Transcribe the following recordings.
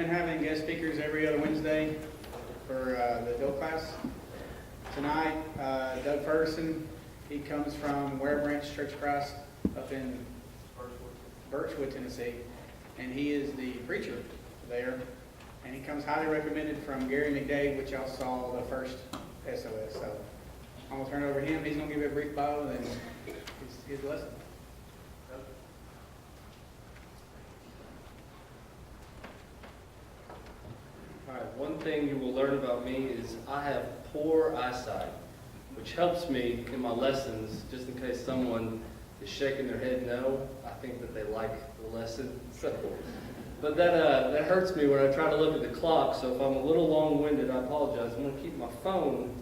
been having guest speakers every other Wednesday for the adult class. Tonight, Doug Ferguson, he comes from Ware Branch Church of Christ up in Birchwood, Tennessee, and he is the preacher there. And he comes highly recommended from Gary McDade, which y'all saw the first SOS. So I'm going to turn it over to him. He's going to give you a brief bio and then his lesson. All right, one thing you will learn about me is I have poor eyesight, which helps me in my lessons, just in case someone is shaking their head no. I think that they like the lesson. But that hurts me when I try to look at the clock, so if I'm a little long-winded, I apologize. I'm going to keep my phone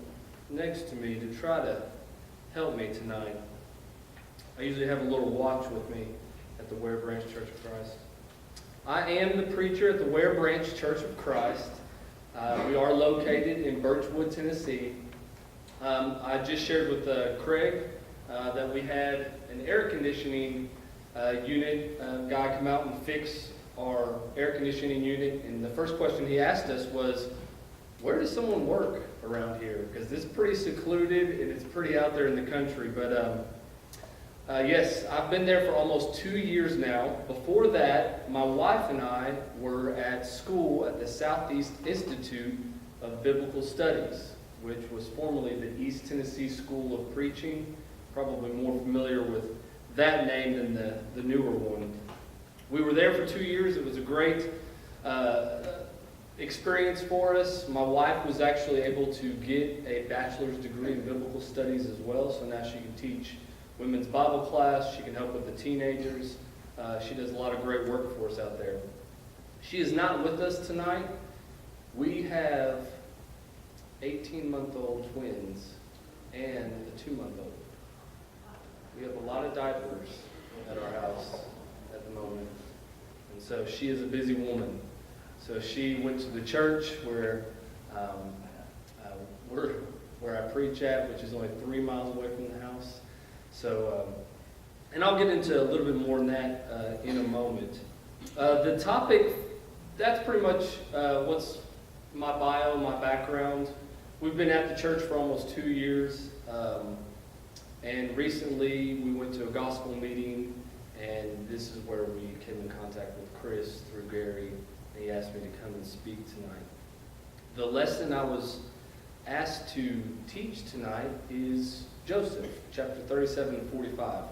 next to me to try to help me tonight. I usually have a little watch with me at the Ware Branch Church of Christ. I am the preacher at the Ware Branch Church of Christ. We are located in Birchwood, Tennessee. I just shared with Craig that we had an air conditioning unit guy come out and fix our air conditioning unit. And the first question he asked us was, where does someone work around here? Because it's pretty secluded and it's pretty out there in the country. But yes, I've been there for almost 2 years now. Before that, my wife and I were at school at the Southeast Institute of Biblical Studies, which was formerly the East Tennessee School of Preaching. Probably more familiar with that name than the newer one. We were there for 2 years. It was a great experience for us. My wife was actually able to get a bachelor's degree in biblical studies as well, so now she can teach women's Bible class. She can help with the teenagers. She does a lot of great work for us out there. She is not with us tonight. We have 18-month-old twins and a 2-month-old. We have a lot of diapers at our house at the moment. And so she is a busy woman. So she went to the church where I preach at, which is only 3 miles away from the house. So, and I'll get into a little bit more on that in a moment. The topic, that's pretty much what's my bio, my background. We've been at the church for almost 2 years. And recently we went to a gospel meeting, and this is where we came in contact with Chris through Gary, and he asked me to come and speak tonight. The lesson I was asked to teach tonight is Joseph, chapter 37 and 45.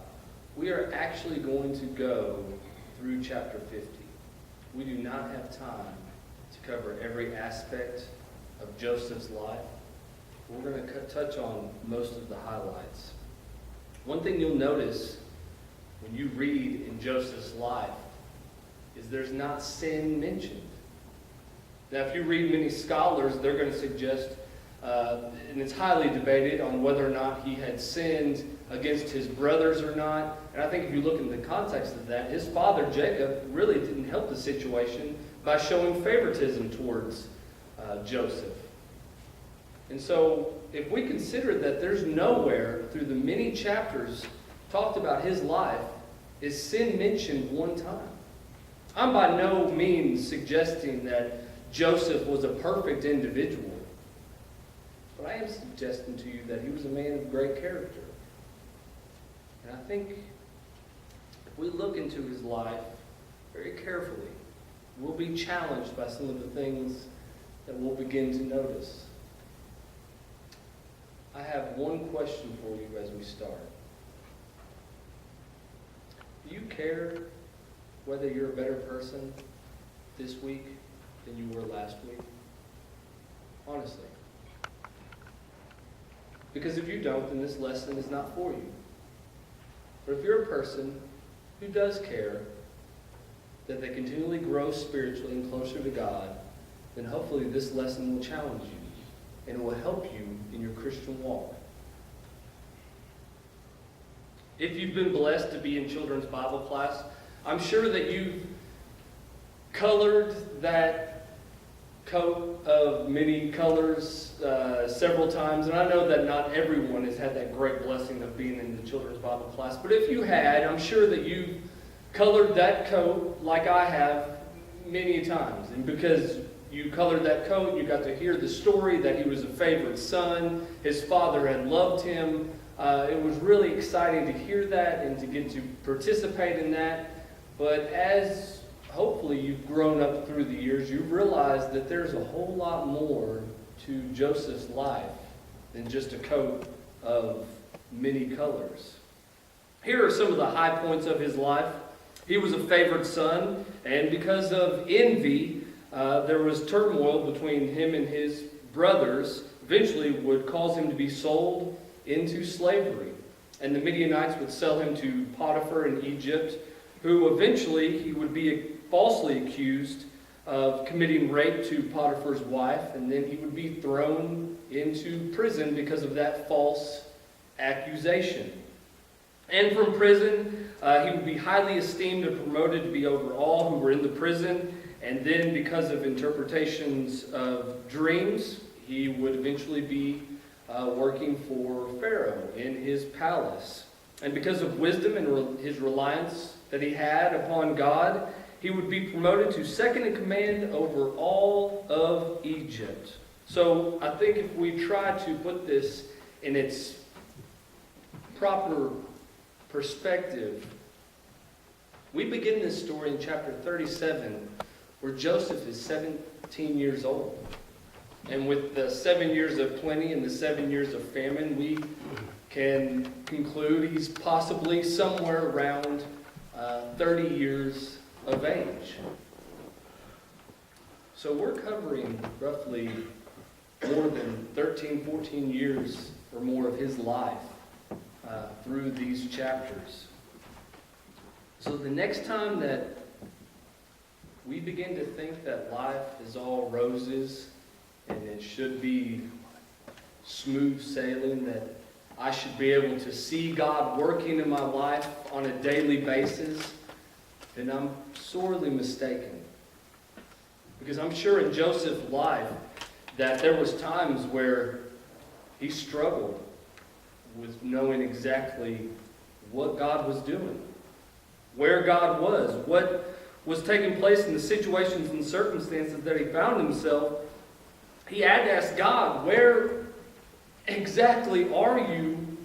We are actually going to go through chapter 50. We do not have time to cover every aspect of Joseph's life. We're going to touch on most of the highlights. One thing you'll notice when you read in Joseph's life is there's not sin mentioned. Now, if you read many scholars, they're going to suggest, and it's highly debated on whether or not he had sinned against his brothers or not. And I think if you look in the context of that, his father Jacob really didn't help the situation by showing favoritism towards Joseph. And so, if we consider that there's nowhere through the many chapters talked about his life is sin mentioned one time. I'm by no means suggesting that Joseph was a perfect individual, but I am suggesting to you that he was a man of great character. And I think if we look into his life very carefully, we'll be challenged by some of the things that we'll begin to notice. I have one question for you as we start. Do you care whether you're a better person this week than you were last week? Honestly. Because if you don't, then this lesson is not for you. But if you're a person who does care that they continually grow spiritually and closer to God, then hopefully this lesson will challenge you and it will help you in your Christian walk. If you've been blessed to be in children's Bible class, I'm sure that you've colored that coat of many colors several times, and I know that not everyone has had that great blessing of being in the children's Bible class, but if you had, I'm sure that you've colored that coat like I have many times. And because you colored that coat, you got to hear the story that he was a favorite son. His father had loved him. It was really exciting to hear that and to get to participate in that. But as hopefully you've grown up through the years, you've realized that there's a whole lot more to Joseph's life than just a coat of many colors. Here are some of the high points of his life. He was a favored son, and because of envy, there was turmoil between him and his brothers, eventually would cause him to be sold into slavery. And the Midianites would sell him to Potiphar in Egypt, who eventually he would be falsely accused of committing rape to Potiphar's wife, and then he would be thrown into prison because of that false accusation. And from prison, he would be highly esteemed and promoted to be over all who were in the prison. And then because of interpretations of dreams, he would eventually be working for Pharaoh in his palace. And because of wisdom and his reliance that he had upon God, he would be promoted to second in command over all of Egypt. So I think if we try to put this in its proper perspective, we begin this story in chapter 37 where Joseph is 17 years old. And with the 7 years of plenty and the 7 years of famine, we can conclude he's possibly somewhere around 30 years of age. So we're covering roughly more than 13, 14 years or more of his life through these chapters. So the next time that we begin to think that life is all roses and it should be smooth sailing, that I should be able to see God working in my life on a daily basis, then I'm sorely mistaken. Because I'm sure in Joseph's life that there was times where he struggled with knowing exactly what God was doing, where God was, what was taking place in the situations and circumstances that he found himself. He had to ask God, where exactly are you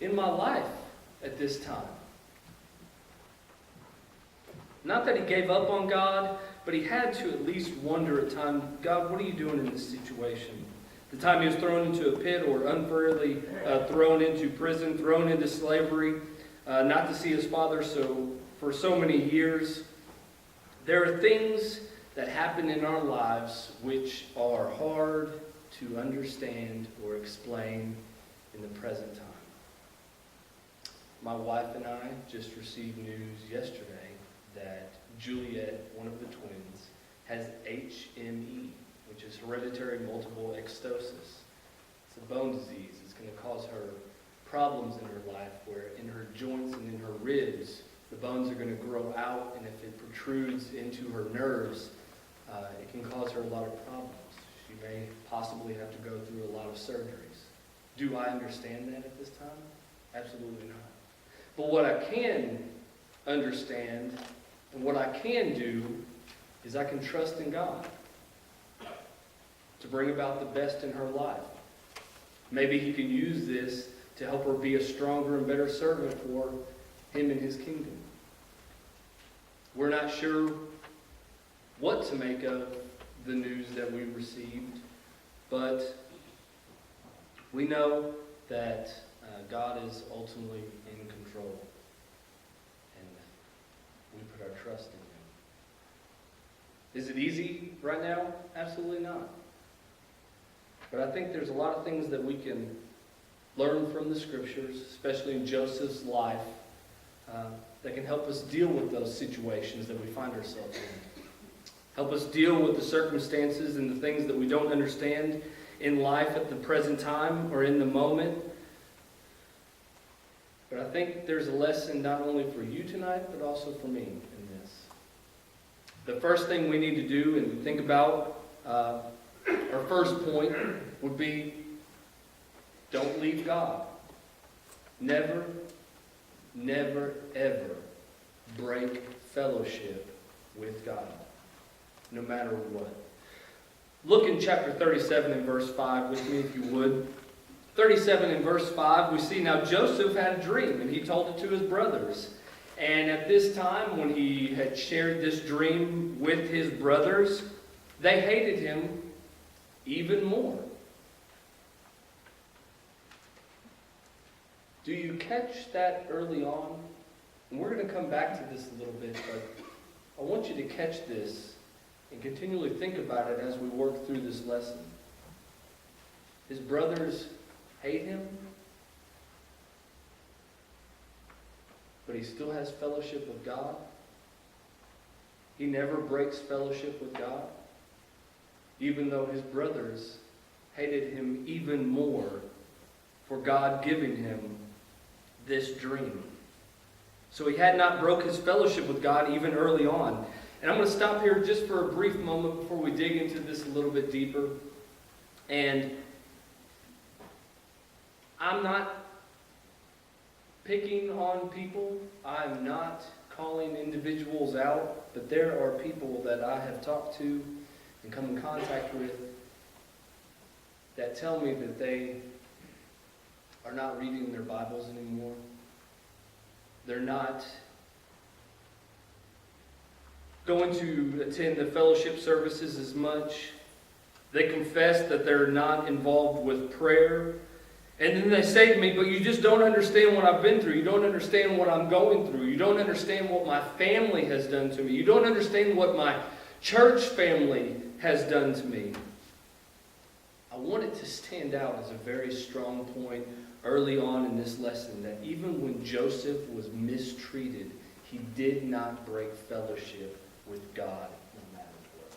in my life at this time? Not that he gave up on God, but he had to at least wonder at times, God, what are you doing in this situation? The time he was thrown into a pit or unfairly thrown into prison, thrown into slavery, not to see his father for so many years. There are things that happen in our lives which are hard to understand or explain in the present time. My wife and I just received news yesterday that Juliet, one of the twins, has HME, which is hereditary multiple ectosis. It's a bone disease. It's going to cause her problems in her life where in her joints and in her ribs, the bones are going to grow out, and if it protrudes into her nerves, it can cause her a lot of problems. She may possibly have to go through a lot of surgeries. Do I understand that at this time? Absolutely not. But what I can understand and what I can do is I can trust in God to bring about the best in her life. Maybe he can use this to help her be a stronger and better servant for him and his kingdom. We're not sure what to make of the news that we received, but we know that God is ultimately in control, and we put our trust in him. Is it easy right now? Absolutely not. But I think there's a lot of things that we can learn from the scriptures, especially in Joseph's life, that can help us deal with those situations that we find ourselves in. Help us deal with the circumstances and the things that we don't understand in life at the present time or in the moment. But I think there's a lesson not only for you tonight, but also for me in this. The first thing we need to do and think about, our first point would be, don't leave God. Never, never, ever break fellowship with God. no matter what. Look in chapter 37 and verse 5 with me, if you would. 37 and verse 5, we see now Joseph had a dream, and he told it to his brothers. And at this time, when he had shared this dream with his brothers, they hated him even more. Do you catch that early on? And we're going to come back to this a little bit, but I want you to catch this and continually think about it as we work through this lesson. His brothers hate him, but he still has fellowship with God. He never breaks fellowship with God, even though his brothers hated him even more for God giving him this dream. So he had not broke his fellowship with God even early on. And I'm going to stop here just for a brief moment before we dig into this a little bit deeper. And I'm not picking on people. I'm not calling individuals out. But there are people that I have talked to and come in contact with that tell me that they are not reading their Bibles anymore. They're not going to attend the fellowship services as much. They confess that they're not involved with prayer. And then they say to me, but you just don't understand what I've been through. You don't understand what I'm going through. You don't understand what my family has done to me. You don't understand what my church family has done to me. I want it to stand out as a very strong point early on in this lesson that even when Joseph was mistreated, he did not break fellowship with God no matter what.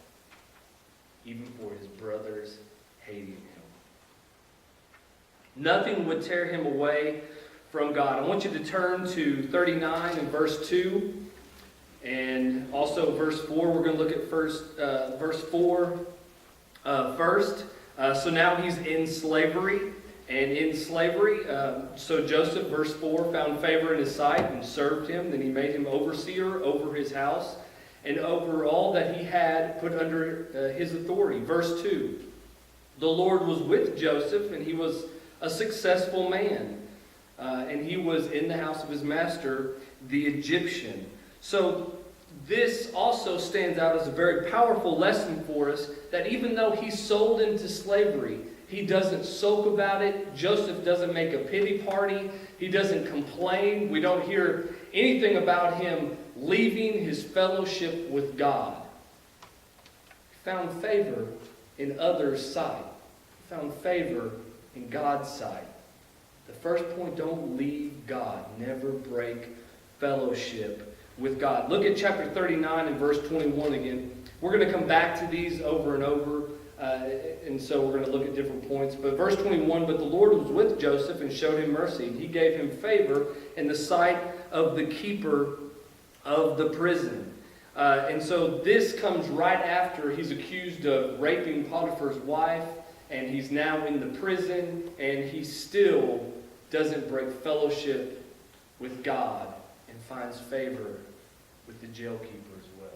Even for his brothers hating him. Nothing would tear him away from God. I want you to turn to 39 and verse 2 and also verse 4. We're going to look at verse 4 first. So now he's in slavery. And in slavery, so Joseph, verse 4, found favor in his sight and served him. Then he made him overseer over his house and over all that he had put under his authority. Verse 2, the Lord was with Joseph, and he was a successful man. And he was in the house of his master, the Egyptian. So this also stands out as a very powerful lesson for us, that even though he's sold into slavery, he doesn't sulk about it. Joseph doesn't make a pity party. He doesn't complain. We don't hear anything about him leaving his fellowship with God. He found favor in others' sight. He found favor in God's sight. The first point, don't leave God. Never break fellowship with God. Look at chapter 39 and verse 21 again. We're going to come back to these over and over. And so we're going to look at different points. But verse 21, but the Lord was with Joseph and showed him mercy. He gave him favor in the sight of the keeper of the prison. And so this comes right after he's accused of raping Potiphar's wife. And he's now in the prison. And he still doesn't break fellowship with God and finds favor with the jailkeeper as well.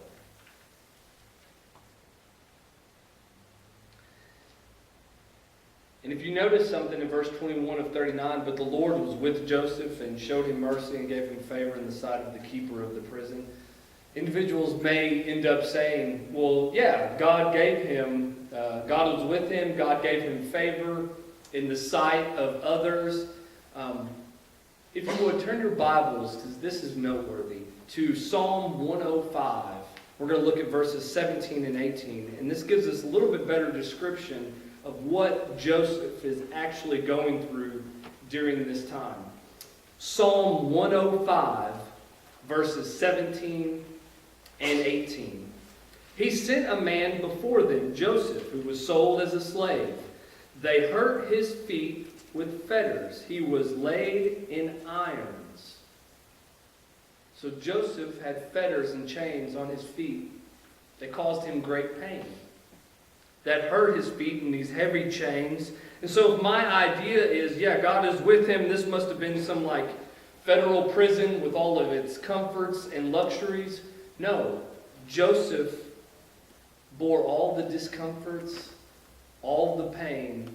And if you notice something in verse 21 of 39, but the Lord was with Joseph and showed him mercy and gave him favor in the sight of the keeper of the prison. Individuals may end up saying, well, yeah, God was with him, God gave him favor in the sight of others. If you would turn your Bibles, because this is noteworthy, to Psalm 105. We're going to look at verses 17 and 18. And this gives us a little bit better description of what Joseph is actually going through during this time. Psalm 105, verses 17 and 18. He sent a man before them, Joseph, who was sold as a slave. They hurt his feet with fetters. He was laid in irons. So Joseph had fetters and chains on his feet. They caused him great pain. That hurt his feet in these heavy chains. And so if my idea is, yeah, God is with him, this must have been some like federal prison with all of its comforts and luxuries. No, Joseph bore all the discomforts, all the pain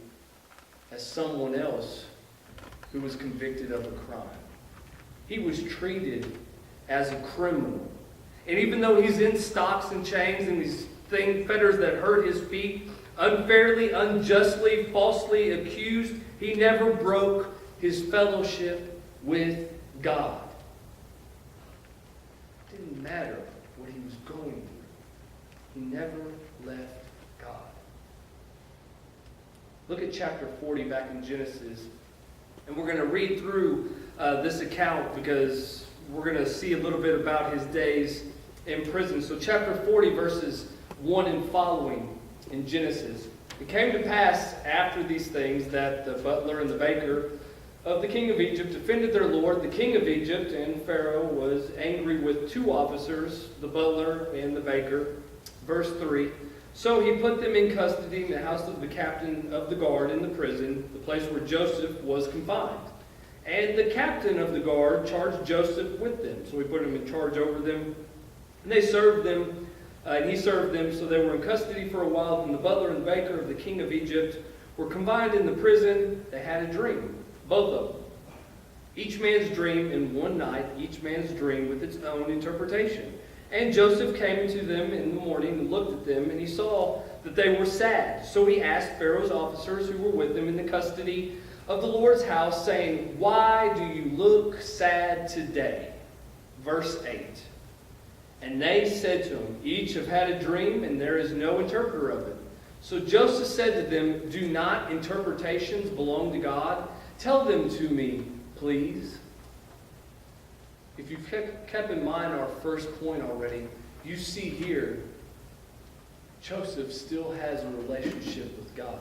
as someone else who was convicted of a crime. He was treated as a criminal. And even though he's in stocks and chains and these fetters that hurt his feet, unfairly, unjustly, falsely accused, he never broke his fellowship with God. It didn't matter what he was going through. He never left God. Look at chapter 40 back in Genesis. And we're going to read through this account because we're going to see a little bit about his days in prison. So chapter 40, verses 1 and following in Genesis. It came to pass after these things that the butler and the baker of the king of Egypt offended their lord, the king of Egypt, and Pharaoh was angry with two officers, the butler and the baker. Verse 3, so he put them in custody in the house of the captain of the guard in the prison, the place where Joseph was confined. And the captain of the guard charged Joseph with them. So he put him in charge over them. And they served them, and he served them, so they were in custody for a while. And the butler and baker of the king of Egypt were confined in the prison. They had a dream, both of them. Each man's dream in one night, each man's dream with its own interpretation. And Joseph came to them in the morning and looked at them, and he saw that they were sad. So he asked Pharaoh's officers who were with him in the custody of the Lord's house, saying, why do you look sad today? Verse 8. And they said to him, each have had a dream, and there is no interpreter of it. So Joseph said to them, do not interpretations belong to God? Tell them to me, please. If you've kept in mind our first point already, you see here, Joseph still has a relationship with God.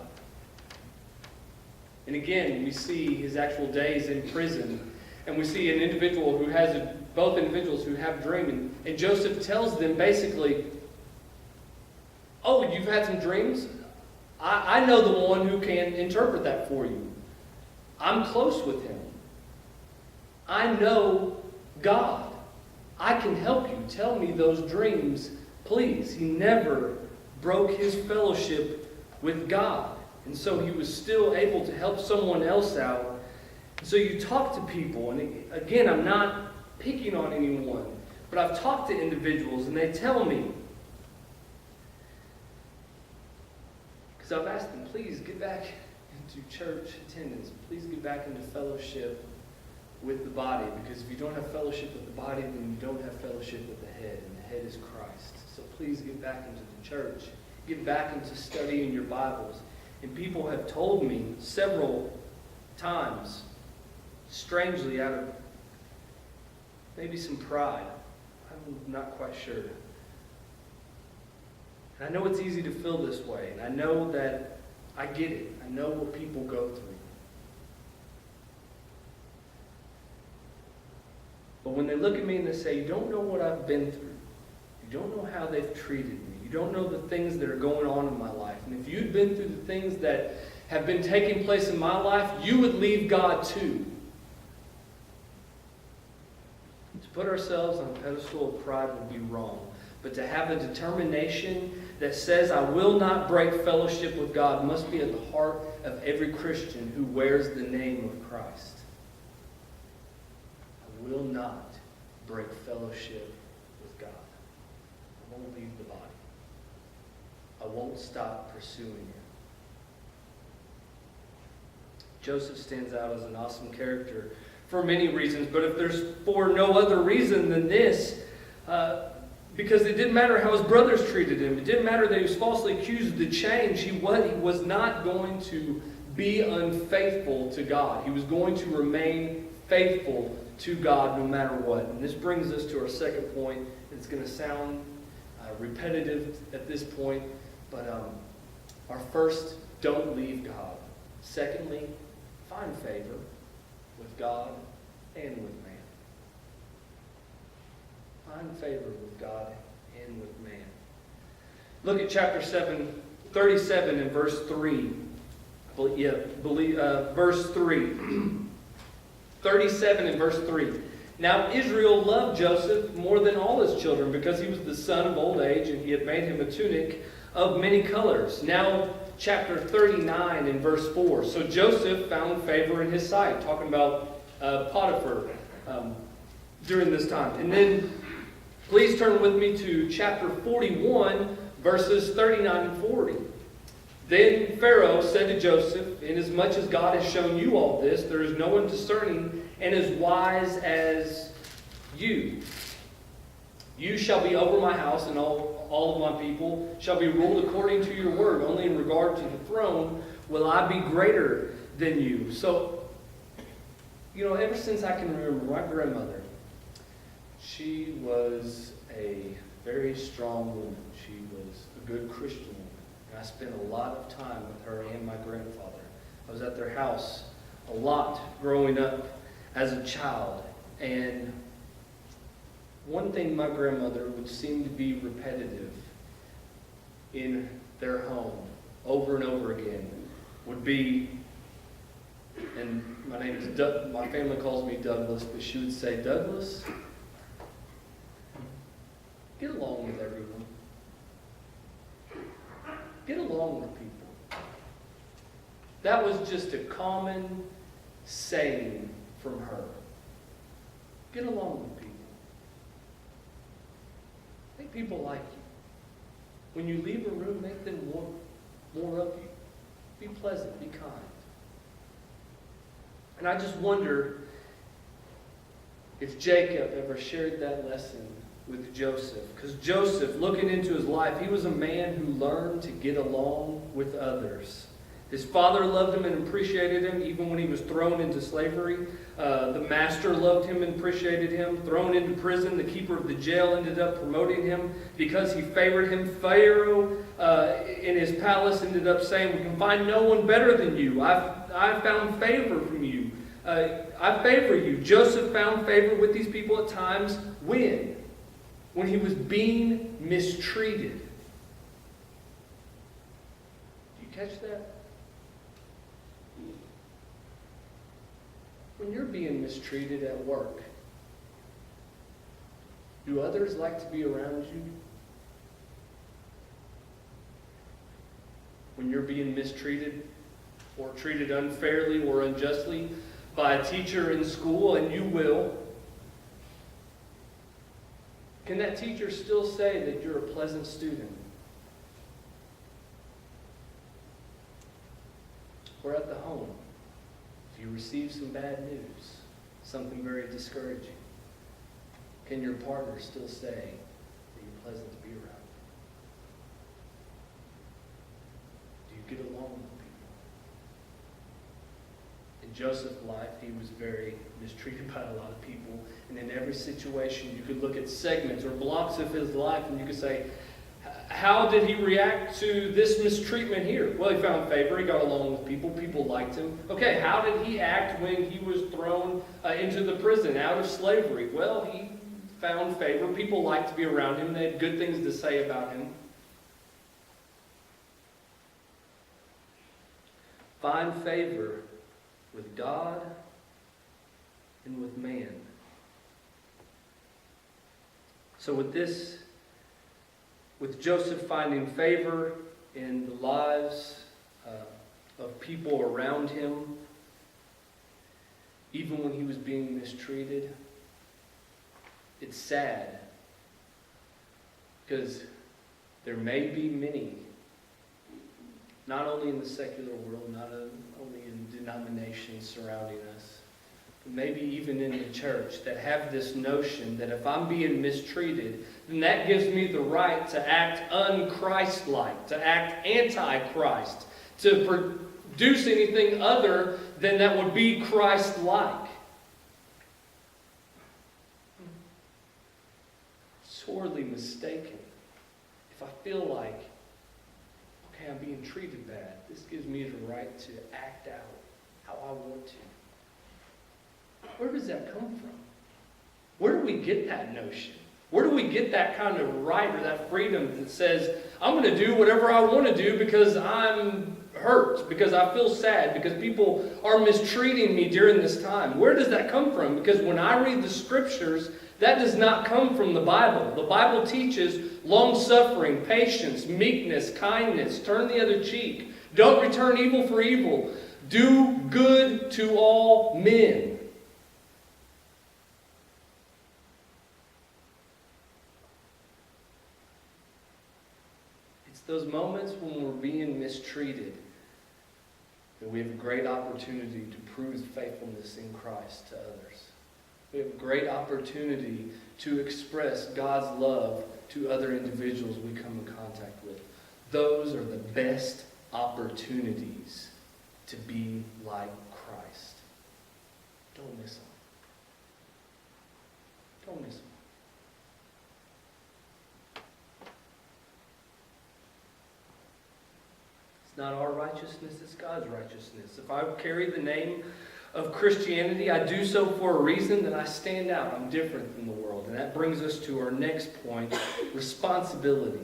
And again, we see his actual days in prison, and we see an individual who has both individuals who have dreaming, and Joseph tells them basically, oh, you've had some dreams? I know the one who can interpret that for you. I'm close with him. I know God. I can help you. Tell me those dreams, please. He never broke his fellowship with God. And so he was still able to help someone else out. And so you talk to people, and again, I'm not picking on anyone, but I've talked to individuals, and they tell me, because I've asked them, please get back into church attendance. Please get back into fellowship with the body, because if you don't have fellowship with the body, then you don't have fellowship with the head, and the head is Christ. So please get back into the church. Get back into studying your Bibles. And people have told me several times, strangely, out of maybe some pride. I'm not quite sure. And I know it's easy to feel this way, and I know that I get it. I know what people go through. But when they look at me and they say, you don't know what I've been through. You don't know how they've treated me. You don't know the things that are going on in my life. And if you'd been through the things that have been taking place in my life, you would leave God too. To put ourselves on a pedestal of pride would be wrong. But to have a determination that says, I will not break fellowship with God, must be at the heart of every Christian who wears the name of Christ. I will not break fellowship with God. I won't leave the body. I won't stop pursuing Him. Joseph stands out as an awesome character for many reasons, but if there's for no other reason than this, because it didn't matter how his brothers treated him, it didn't matter that he was falsely accused of the change, he was not going to be unfaithful to God. He was going to remain faithful to God no matter what. And this brings us to our second point. It's going to sound repetitive at this point, but our first, don't leave God. Secondly, find favor with God and with man. Find favor with God and with man. Look at chapter 37 and verse 3. Verse 3. 37 and verse 3. Now Israel loved Joseph more than all his children, because he was the son of old age, and he had made him a tunic of many colors. Now, chapter 39 and verse 4. So Joseph found favor in his sight, talking about Potiphar during this time. And then please turn with me to chapter 41, verses 39 and 40. Then Pharaoh said to Joseph, "Inasmuch as God has shown you all this, there is no one discerning and as wise as you. You shall be over my house, and all of my people shall be ruled according to your word. Only in regard to the throne will I be greater than you." So, ever since I can remember, my grandmother, she was a very strong woman. She was a good Christian woman. And I spent a lot of time with her and my grandfather. I was at their house a lot growing up as a child. And one thing my grandmother would seem to be repetitive in their home over and over again would be, and my name is Doug, my family calls me Douglas, but she would say, "Douglas, get along with everyone. Get along with people." That was just a common saying from her. Get along with people. Make people like you. When you leave a room, make them want more of you. Be pleasant, be kind. And I just wonder if Jacob ever shared that lesson with Joseph. Because Joseph, looking into his life, he was a man who learned to get along with others. His father loved him and appreciated him even when he was thrown into slavery. The master loved him and appreciated him. Thrown into prison, the keeper of the jail ended up promoting him because he favored him. Pharaoh in his palace ended up saying, "We can find no one better than you. I've found favor from you. I favor you." Joseph found favor with these people at times when he was being mistreated. Do you catch that? When you're being mistreated at work, do others like to be around you? When you're being mistreated or treated unfairly or unjustly by a teacher in school, and you will, can that teacher still say that you're a pleasant student? Or at the home, if you receive some bad news, something very discouraging, can your partner still say that you're pleasant to be around? Do you get along with people? In Joseph's life, he was very mistreated by a lot of people. And in every situation, you could look at segments or blocks of his life and you could say, how did he react to this mistreatment here? Well, he found favor. He got along with people. People liked him. Okay, how did he act when he was thrown into the prison out of slavery? Well, he found favor. People liked to be around him. They had good things to say about him. Find favor with God and with man. So with Joseph finding favor in the lives of people around him, even when he was being mistreated, it's sad because there may be many, not only in the secular world, not only in denominations surrounding us, but maybe even in the church, that have this notion that if I'm being mistreated, then that gives me the right to act un-Christ-like, to act anti-Christ, to produce anything other than that would be Christ-like. Sorely mistaken. If I feel like, okay, I'm being treated bad, this gives me the right to act out how I want to. Where does that come from? Where do we get that notion? Where do we get that kind of right or that freedom that says, I'm going to do whatever I want to do because I'm hurt, because I feel sad, because people are mistreating me during this time? Where does that come from? Because when I read the scriptures, That does not come from the Bible. The Bible teaches long-suffering, patience, meekness, kindness. Turn the other cheek. Don't return evil for evil. Do good to all men. It's those moments when we're being mistreated that we have a great opportunity to prove faithfulness in Christ to others. We have a great opportunity to express God's love to other individuals we come in contact with. Those are the best opportunities to be like Christ. Don't miss them. Don't miss them. It's not our righteousness, it's God's righteousness. If I carry the name of Christianity, I do so for a reason that I stand out. I'm different than the world. And that brings us to our next point, responsibility.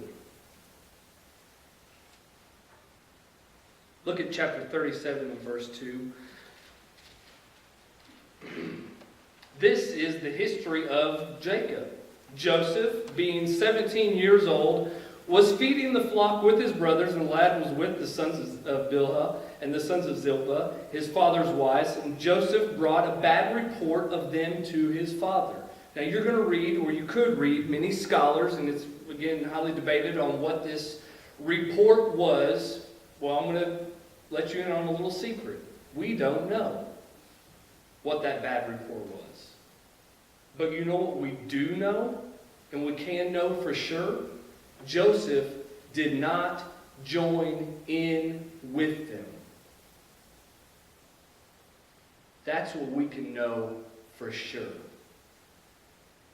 Look at chapter 37 and verse 2. This is the history of Jacob. Joseph, being 17 years old, was feeding the flock with his brothers, and the lad was with the sons of Bilhah and the sons of Zilpah, his father's wives, and Joseph brought a bad report of them to his father. Now you're going to read, or you could read, many scholars, and it's, again, highly debated on what this report was. Well, I'm going to let you in on a little secret. We don't know what that bad report was. But you know what we do know, and we can know for sure? Joseph did not join in with them. That's what we can know for sure.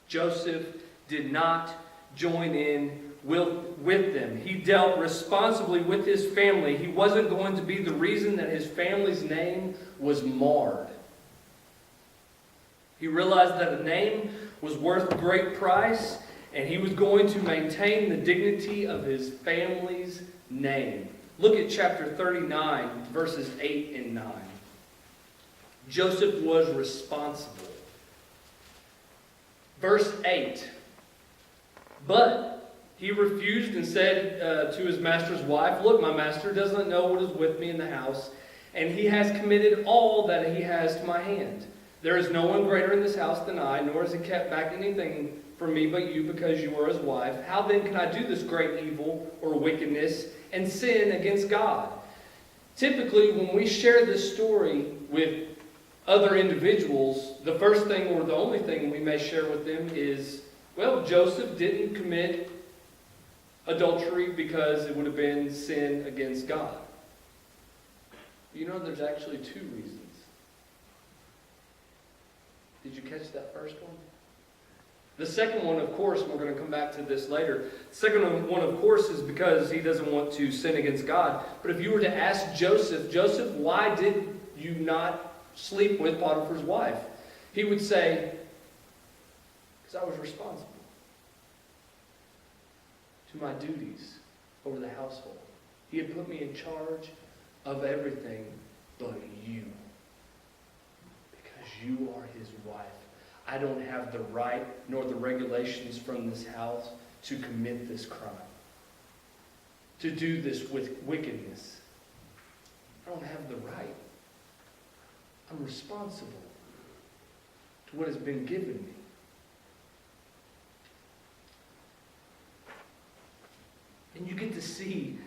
Joseph did not join in with them. He dealt responsibly with his family. He wasn't going to be the reason that his family's name was marred. He realized that a name was worth a great price, and he was going to maintain the dignity of his family's name. Look at chapter 39, verses 8 and 9. Joseph was responsible. Verse 8. But he refused and said to his master's wife, "Look, my master doesn't know what is with me in the house, and he has committed all that he has to my hand. There is no one greater in this house than I, nor has he kept back anything from me but you, because you are his wife. How then can I do this great evil or wickedness and sin against God?" Typically, when we share this story with other individuals, the first thing or the only thing we may share with them is, well, Joseph didn't commit adultery because it would have been sin against God. You know, there's actually two reasons. Did you catch that first one? The second one, of course, and we're going to come back to this later. The second one, of course, is because he doesn't want to sin against God. But if you were to ask Joseph, "Joseph, why did you not sleep with Potiphar's wife?" He would say, "Because I was responsible to my duties over the household. He had put me in charge of everything but you. Because you are his wife. I don't have the right nor the regulations from this house to commit this crime, to do this with wickedness. I don't have the right. I'm responsible to what has been given me." And you get to see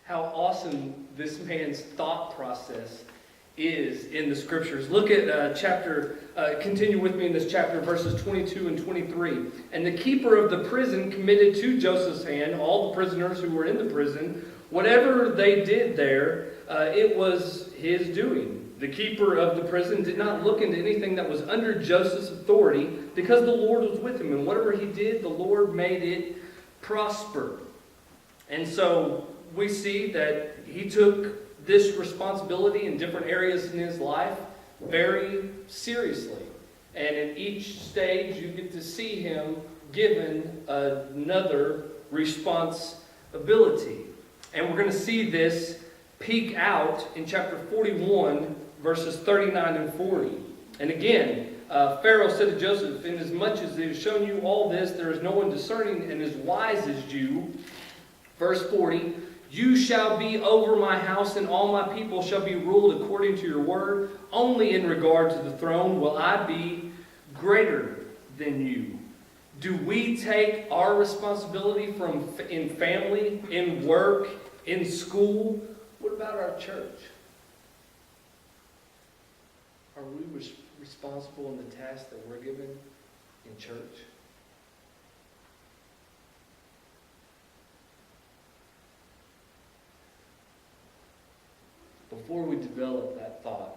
how awesome this man's thought process is in the scriptures. Look at continue with me in this chapter, verses 22 and 23. "And the keeper of the prison committed to Joseph's hand all the prisoners who were in the prison. Whatever they did there, it was his doing. The keeper of the prison did not look into anything that was under Joseph's authority, because the Lord was with him. And whatever he did, the Lord made it prosper." And so we see that he took this responsibility in different areas in his life very seriously. And in each stage, you get to see him given another responsibility. And we're going to see this peek out in chapter 41, verses 39 and 40. And again, Pharaoh said to Joseph, inasmuch as they have shown you all this, there is no one discerning and as wise as you. Verse 40, you shall be over my house, and all my people shall be ruled according to your word. Only in regard to the throne will I be greater than you. Do we take our responsibility in family, in work, in school? What about our church? Are we responsible in the task that we're given in church? Before we develop that thought,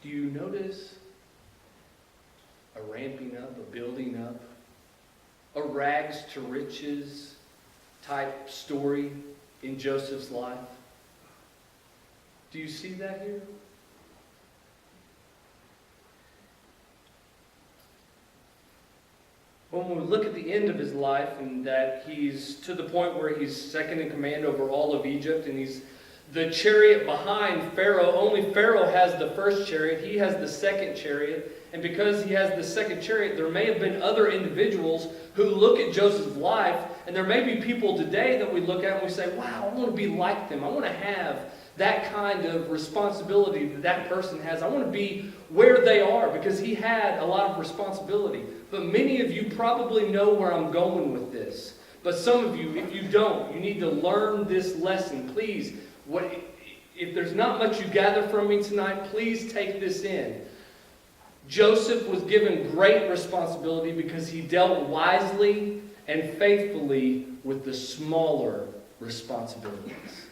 do you notice a ramping up, a building up, a rags to riches type story in Joseph's life? Do you see that here? When we look at the end of his life and that he's to the point where he's second in command over all of Egypt and he's the chariot behind Pharaoh, only Pharaoh has the first chariot, he has the second chariot, and because he has the second chariot, there may have been other individuals who look at Joseph's life, and there may be people today that we look at and we say, wow, I want to be like them. I want to have that kind of responsibility that that person has. I want to be where they are because he had a lot of responsibility. But many of you probably know where I'm going with this. But some of you, if you don't, you need to learn this lesson. Please, if there's not much you gather from me tonight, please take this in. Joseph was given great responsibility because he dealt wisely and faithfully with the smaller responsibilities.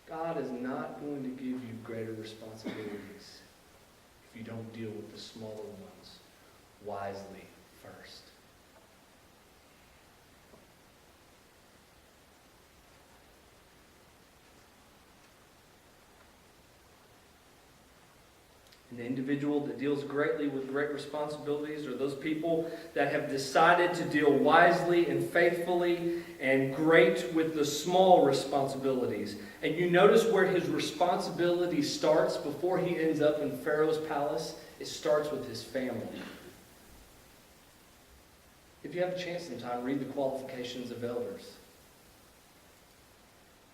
God is not going to give you greater responsibilities if you don't deal with the smaller ones wisely first. An individual that deals greatly with great responsibilities are those people that have decided to deal wisely and faithfully and great with the small responsibilities. And you notice where his responsibility starts before he ends up in Pharaoh's palace. It starts with his family. If you have a chance sometime, read the qualifications of elders.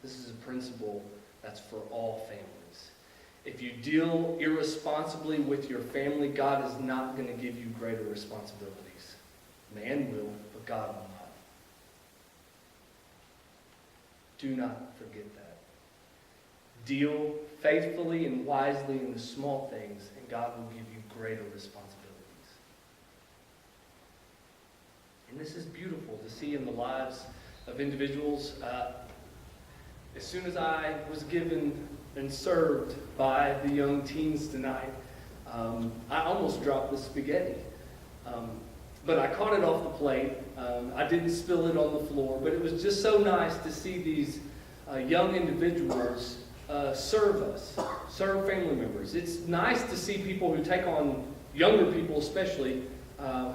This is a principle that's for all families. If you deal irresponsibly with your family, God is not going to give you greater responsibilities. Man will, but God will not. Do not forget that. Deal faithfully and wisely in the small things, and God will give you greater responsibilities. And this is beautiful to see in the lives of individuals. As soon as I was given and served by the young teens tonight, I almost dropped the spaghetti. But I caught it off the plate. I didn't spill it on the floor, but it was just so nice to see these young individuals serve us, serve family members. It's nice to see people who take on, younger people especially,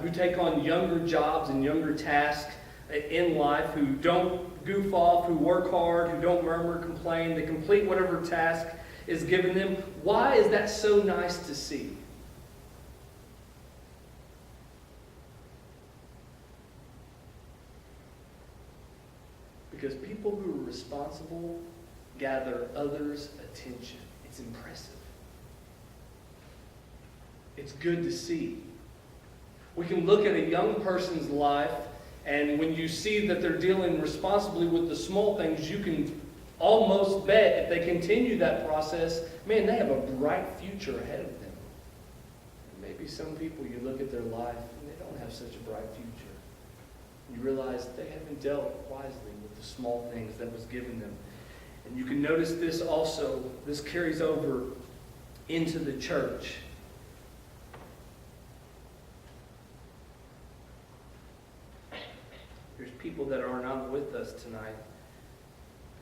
who take on younger jobs and younger tasks in life, who don't goof off, who work hard, who don't murmur, complain, they complete whatever task is given them. Why is that so nice to see? Because people who are responsible gather others' attention. It's impressive. It's good to see. We can look at a young person's life, and when you see that they're dealing responsibly with the small things, you can almost bet if they continue that process, man, they have a bright future ahead of them. Maybe some people, you look at their life and they don't have such a bright future. You realize they haven't dealt wisely with the small things that was given them. And you can notice this also, this carries over into the church. There's people that are not with us tonight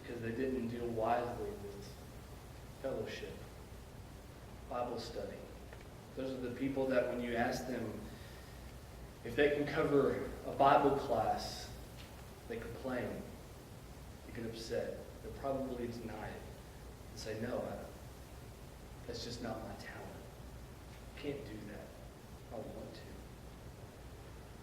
because they didn't deal wisely with fellowship, Bible study. Those are the people that when you ask them if they can cover a Bible class, they complain. get upset. They'll probably deny it and say, no, that's just not my talent. I can't do that. I don't want to.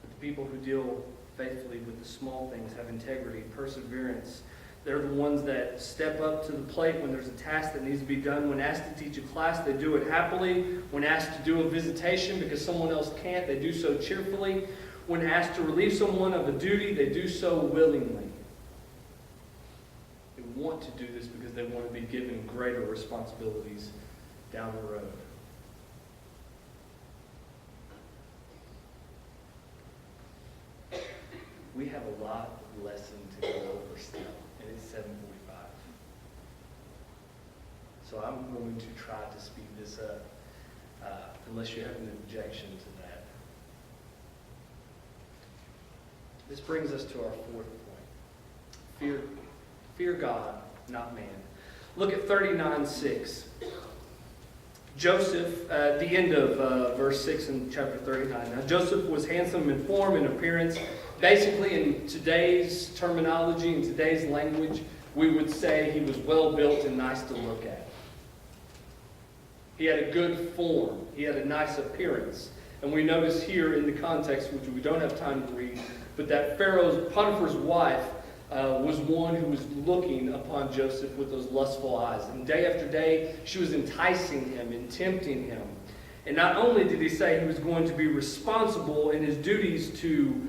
But the people who deal faithfully with the small things have integrity, perseverance. They're the ones that step up to the plate when there's a task that needs to be done. When asked to teach a class, they do it happily. When asked to do a visitation because someone else can't, they do so cheerfully. When asked to relieve someone of a duty, they do so willingly. They want to do this because they want to be given greater responsibilities down the road. We have a lot of lesson to go over still, and it's 7:45. So I'm going to try to speed this up, unless you have an objection to that. This brings us to our fourth point. Fear God, not man. Look at 39:6. Joseph, at the end of verse 6 in chapter 39. Now Joseph was handsome in form and appearance. Basically, in today's terminology, in today's language, we would say he was well built and nice to look at. He had a good form. He had a nice appearance. And we notice here in the context, which we don't have time to read, but that Potiphar's wife was one who was looking upon Joseph with those lustful eyes. And day after day, she was enticing him and tempting him. And not only did he say he was going to be responsible in his duties to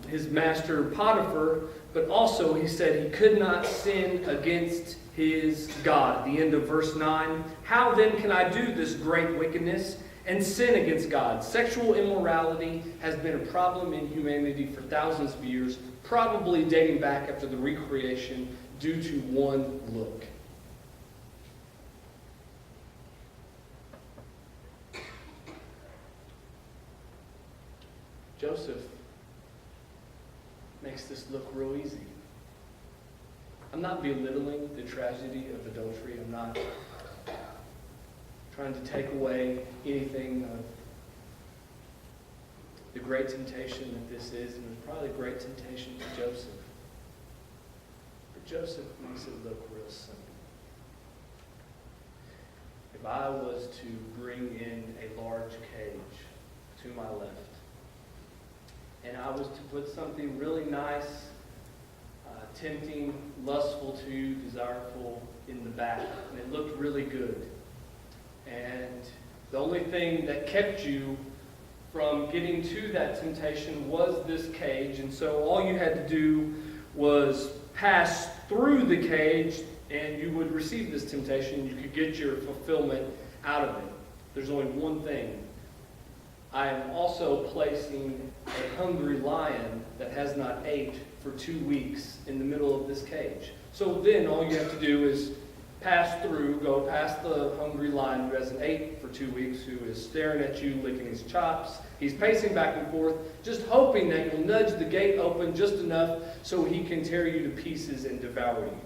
his master Potiphar, but also he said he could not sin against his God. At the end of verse 9, how then can I do this great wickedness and sin against God? Sexual immorality has been a problem in humanity for thousands of years, probably dating back after the recreation due to one look. Joseph makes this look real easy. I'm not belittling the tragedy of adultery. I'm not trying to take away anything of the great temptation that this is, and it's probably a great temptation to Joseph. But Joseph makes it look real simple. If I was to bring in a large cage to my left, and I was to put something really nice, tempting, lustful to, desirable in the back, and it looked really good, and the only thing that kept you from getting to that temptation was this cage, and so all you had to do was pass through the cage and you would receive this temptation. You could get your fulfillment out of it. There's only one thing. I am also placing a hungry lion that has not ate for 2 weeks in the middle of this cage. So then all you have to do is pass through, go past the hungry lion who hasn't ate for 2 weeks, who is staring at you, licking his chops. He's pacing back and forth, just hoping that you'll nudge the gate open just enough so he can tear you to pieces and devour you.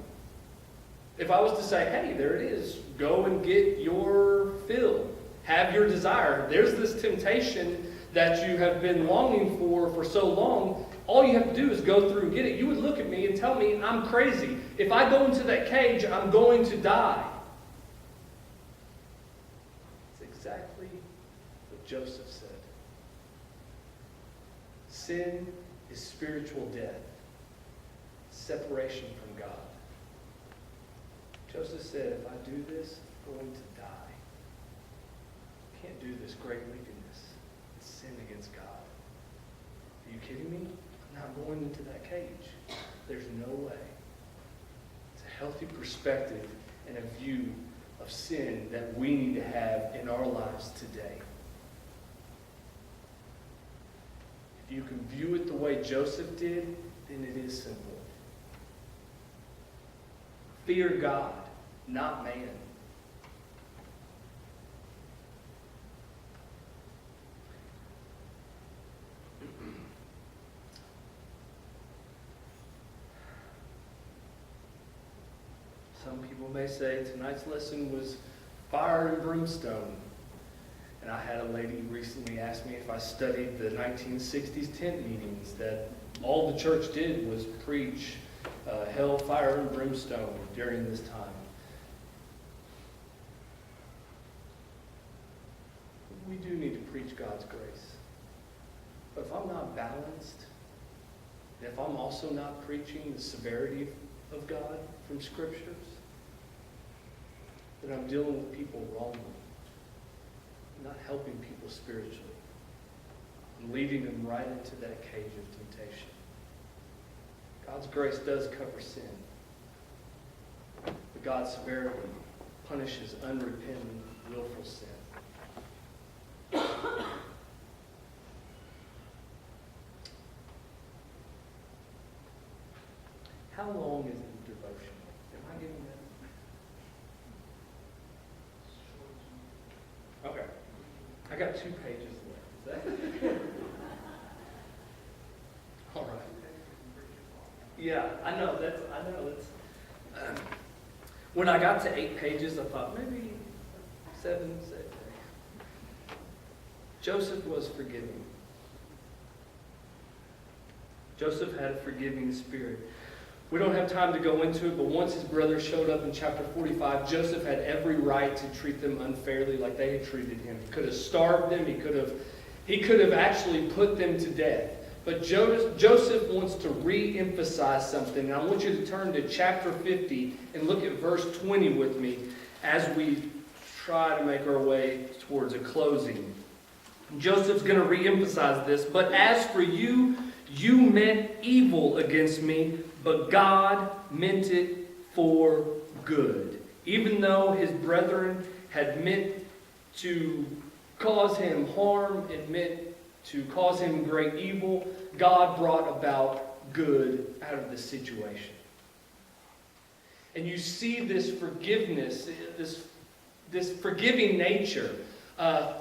If I was to say, hey, there it is, go and get your fill, have your desire. There's this temptation that you have been longing for so long. All you have to do is go through and get it. You would look at me and tell me I'm crazy. If I go into that cage, I'm going to die. It's exactly what Joseph said. Sin is spiritual death, separation from God. Joseph said, if I do this, I'm going to die. I can't do this great wickedness and sin against God. Are you kidding me? I'm not going into that cage. There's no way. It's a healthy perspective and a view of sin that we need to have in our lives today. If you can view it the way Joseph did, then it is simple. Fear God, not man. Some people may say tonight's lesson was fire and brimstone. And I had a lady recently ask me if I studied the 1960s tent meetings that all the church did was preach hell, fire, and brimstone during this time. We do need to preach God's grace. But if I'm not balanced, and if I'm also not preaching the severity of God from Scriptures, then I'm dealing with people wrongly. I'm not helping people spiritually. I'm leading them right into that cage of temptation. God's grace does cover sin. But God's severity punishes unrepentant, willful sin. How long is the devotional? Am I getting that? Okay. I got 2 pages left. Is that? All right. Yeah, I know. That's. When I got to 8 pages, I thought maybe 7, 6. Joseph was forgiving. Joseph had a forgiving spirit. We don't have time to go into it, but once his brothers showed up in chapter 45, Joseph had every right to treat them unfairly like they had treated him. He could have starved them. He could have actually put them to death. But Joseph wants to re-emphasize something. And I want you to turn to chapter 50 and look at verse 20 with me as we try to make our way towards a closing. Joseph's going to re-emphasize this. But as for you, you meant evil against me, but God meant it for good. Even though his brethren had meant to cause him harm and meant to cause him great evil, God brought about good out of the situation. And you see this forgiveness, this forgiving nature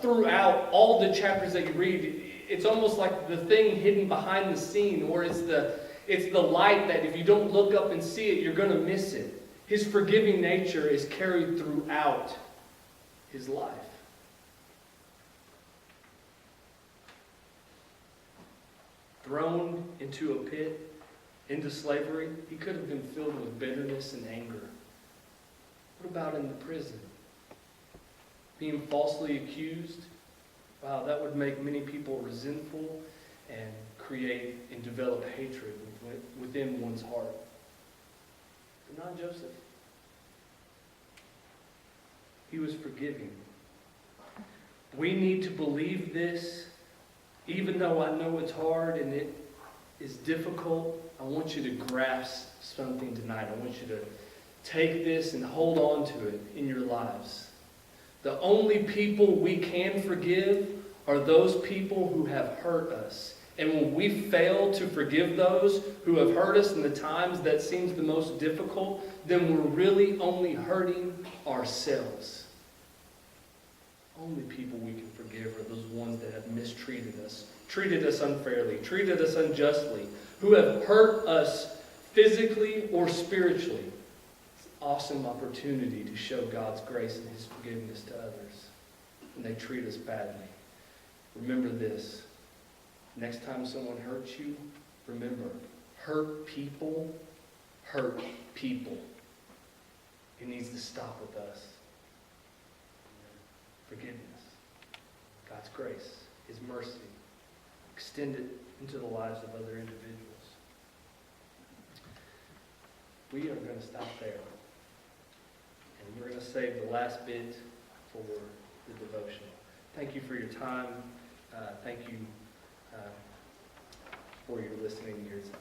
throughout all the chapters that you read. It's almost like the thing hidden behind the scene, or it's the light that if you don't look up and see it, you're going to miss it. His forgiving nature is carried throughout his life. Thrown into a pit, into slavery, he could have been filled with bitterness and anger. What about in the prison? Being falsely accused? Wow, that would make many people resentful and create and develop hatred within one's heart. But not Joseph. He was forgiving. We need to believe this, even though I know it's hard and it is difficult. I want you to grasp something tonight. I want you to take this and hold on to it in your lives. The only people we can forgive are those people who have hurt us. And when we fail to forgive those who have hurt us in the times that seems the most difficult, then we're really only hurting ourselves. Only people we can forgive are those ones that have mistreated us, treated us unfairly, treated us unjustly, who have hurt us physically or spiritually. It's an awesome opportunity to show God's grace and his forgiveness to others when they treat us badly. Remember this. Next time someone hurts you, remember, hurt people hurt people. It needs to stop with us. Forgiveness, God's grace, his mercy, extend it into the lives of other individuals. We are going to stop there. And we're going to save the last bit for the devotional. Thank you for your time. Thank you for your listening here tonight.